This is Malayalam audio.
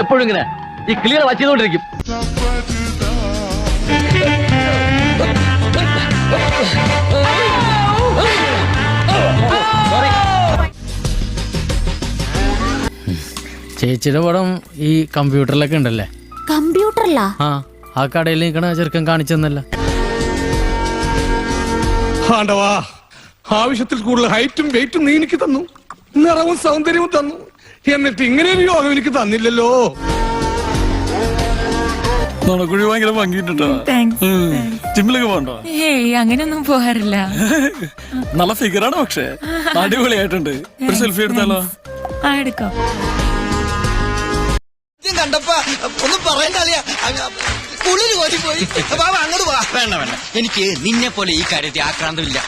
എപ്പോഴും ഇങ്ങനെ ഈ ക്ലിയർ വാച്ച് ചെയ്തോണ്ടിരിക്കും. ചേച്ചിയുടെ പടം ഈ കമ്പ്യൂട്ടറിലൊക്കെ ഉണ്ടല്ലേ? കമ്പ്യൂട്ടറിലാ? ആ കടയിൽ നിൽക്കണ ചെറുക്കൻ കാണിച്ചെന്നല്ല. ആണ്ടവാ, ആവശ്യത്തിൽ കൂടുതൽ ഹൈറ്റും വെയിറ്റും നീ എനിക്ക് തന്നു, നിറവും സൗന്ദര്യവും തന്നു, എന്നിട്ട് ഇങ്ങനെ ഒരു യോഗം എനിക്ക് തന്നില്ലല്ലോ. നടക്കുഴി ഭയങ്കര ഭംഗിട്ടോ. ജിമ്മിലൊക്കെ പോകണ്ടോ? ഏയ് അങ്ങനെയൊന്നും പോകാറില്ല. നല്ല ഫിഗറാണ്, പക്ഷേ അടിപൊളിയായിട്ടുണ്ട്. ഒരു സെൽഫി എടുത്താലോ? എടുക്കാം. കണ്ടപ്പോ ഒന്നും പറയണ്ട, കുളിര് കോരി പോയി. അങ്ങോട്ട് പോവാ. വേണ്ട വേണ്ട, എനിക്ക് നിന്നെ പോലെ ഈ കാര്യത്തിൽ ആക്രാന്തമില്ല.